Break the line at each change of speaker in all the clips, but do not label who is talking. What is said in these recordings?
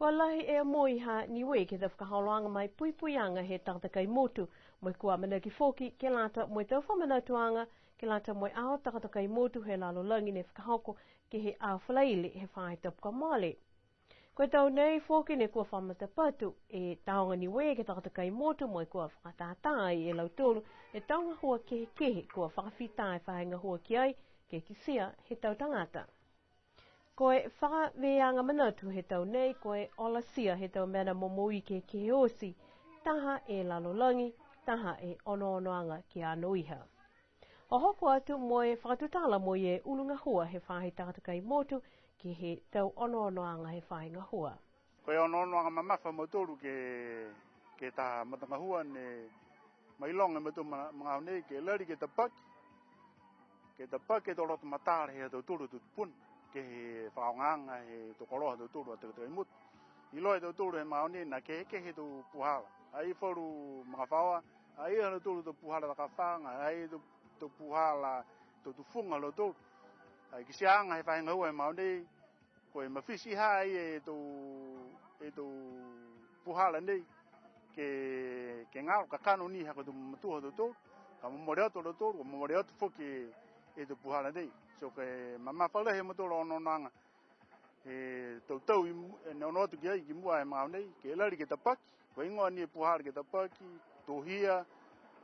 Kua lahi e moi ha niwe ke te whakahaoloanga mai puipuianga he tangata motu moi kua mana ki foki ke lata moi tau whamana tuanga ke lata moi ao tangata motu he lalo langi ne whakahoko ke he a whalaile he whae tapuka male. Koe tau nei foki ne kua whamata patu e taonga niwe ke tangata motu moi kua whakatatai e lautolu e taonga hua kehe kua whakawhitai whaenga hua ki ai ke kisia he tau tangata. Koe whakaweanga manatu he tau nei, koe olasia he tau mena momoi ke osi, taha e lalolangi, taha e ono-onoanga ki ano iha. O hoko atu moe whakatutala moe e ulunga hua he whahe tangatakai motu ki he tau ono-onoanga he whaenga hua.
Koe ono-onoanga mamafa motoru ke taha matanga hua ne mailonga motu mga nei ke lari ke tapaki. Ke tapaki to roto matare he tau turu tutpun. Ke he whaonganga he to koroha to turu a te mut. I loe to turu he maoni na ke he to puhala. Ai wharu mga whaoa, ai hana turu to puhala ta kawhanga, ai to puhala to tufunga lo turu. Ai ki sianga he whaenga hua he maoni, koe mawhisi hai e to puhala nei, ke ngaro ka kano ni hako to matuha to turu, ka mamore ato lo turu, ka mamore ato whoki e to puhala nei. So ke mama whale he matoro ono-onanga e tau ne ono atu ki ai ki mua e mau nei ke lari ke tapaki ko ingoa ni e puhara ke tapaki tohia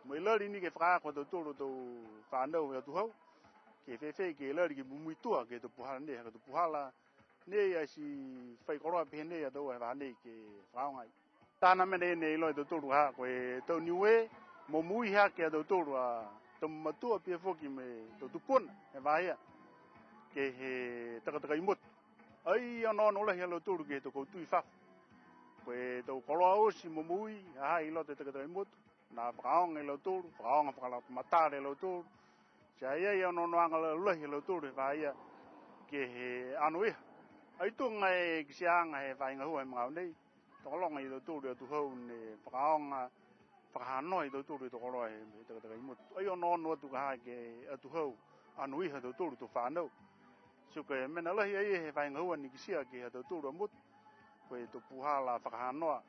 mo lari ni ke whakaako tau tau whanau e atu hau ke whewhe ke lari ke mumuitua ke to puhara nei haka to puhala nei a si whaikoroa pehe nei a tau e whanei ke whaongai tāna mene e nei loi tau tau ha ko e tau niwe mo mui ha ke a tau tau tau matua pia whoki me tau tupuna e wahia ke he takataka imut. Ai ono lahi alo turu ke to koutui whaku. Koe tau koroa osi mo mui, aha i lo te takataka imut, na whakaonga i lo turu, whakaonga whakalauta matare i lo turu. Sia ai ono anga lahi alo turu e whaia ke he anu iha. Ai tunga e kisianga he whainga hua e mga nei, tokolonga i lo turu atu hau ne whakaonga, whakahanoa i lo turu i to koroa he takataka imut. Ai ono atu kaha ke atu hau anu iha to turu to whanau. So koe mena lahi ai he whainga hua ni kisia ke he tau tūru amut. Koe to puhala whakahanoa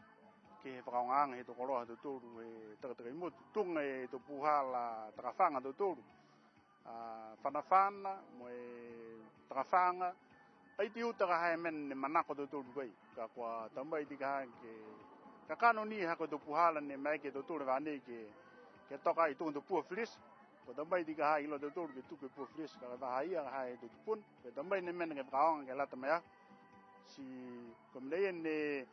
ke he whakaongaanga he to koroha tau tūru he takataka imut. Tunga e to puhala takawhanga tau tūru. Whanawhana mo e takawhanga. Ai ti utaka hae mena ne manako tau tūru koe. Ka kua tambai ti ka hae ke ka kano ni hako to puhala ne mai ke tau tūru whanei ke toka i tunga to pua whiris. Ko tambai di ka hai ilo te tōru ke tuke pua whiris ka whahaia ka hai te tupun. Ko tambai ne mena ke whakaonga ke lata mea. Si ko mnei ne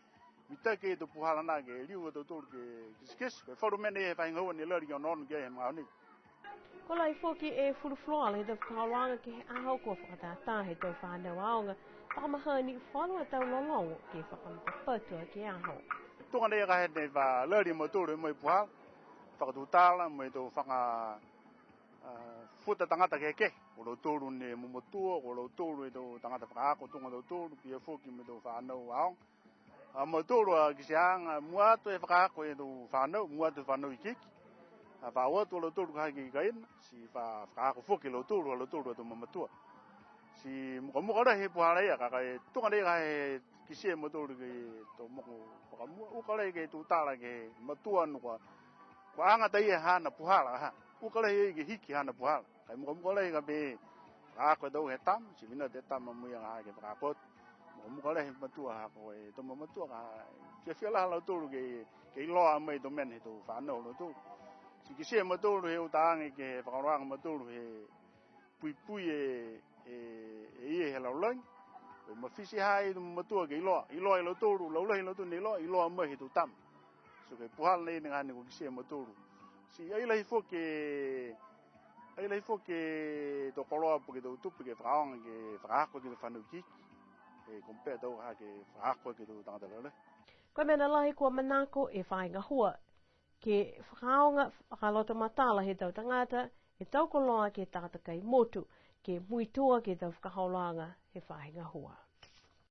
mitake e to puhala nā ke liu te tōru ke kiskis. Ko wharu mena e whainga hua ne lari ki ono ke he mga honi.
Ko lai foki e furufloala he te whakaolanga ke he aho kua whakatata he tau whanau aonga. Whakamahani whanua tau lolongo ke whakamatapatua ke aho.
Tunga nei ka he ne wha lari mo tōru e mo i puhala. Whakatutala mo i tō futa tangata ke o lo tōru ne momotua o lo tōru e tō tangata whakaako tunga tō tōru pia whoki me tō whanau aong mo tōru a kisianga muato e whakaako e tō whanau muato whanau i kiki whawatu o lo tōru kai ki kaina si whakaako whoki lo tōru e tō momotua si muka rehe puhara ia kakai tunga rei kai kisia mo tōru ke tō moko whakamua uka rei ke tō tāra ke matua nukua kwa angata ia hana puhara ha ukala he ke hiki hana puhala. Kai muka lei ka be ako dau he tam, si vina te tam mo ia ha ke prakot. Muka lei matua ha ko e to matua ka. Se fiala la tolu ke loa mai to men he to whanau lo tu. Si ki se matolu he utangi ke whakaranga matolu he pui e he laulang. Ko mafisi hai to matua ke loa. I loa lo tolu, laulah lo tu ne loa, I loa mai he to tam. So ke puhala nei ngani ko ki se matolu. Si ai lai foke to koroa porque to tupi ke whaonga ke whakaako ke whanau kiki e kompea tau ha ke whakaako ke to tangata lele.
Koe mena lahi kua manako e whainga hua ke whakaonga whakalota matala he tau tangata e tau koloa ke tangata kai motu ke muitua ke tau whakahaolanga he whainga hua.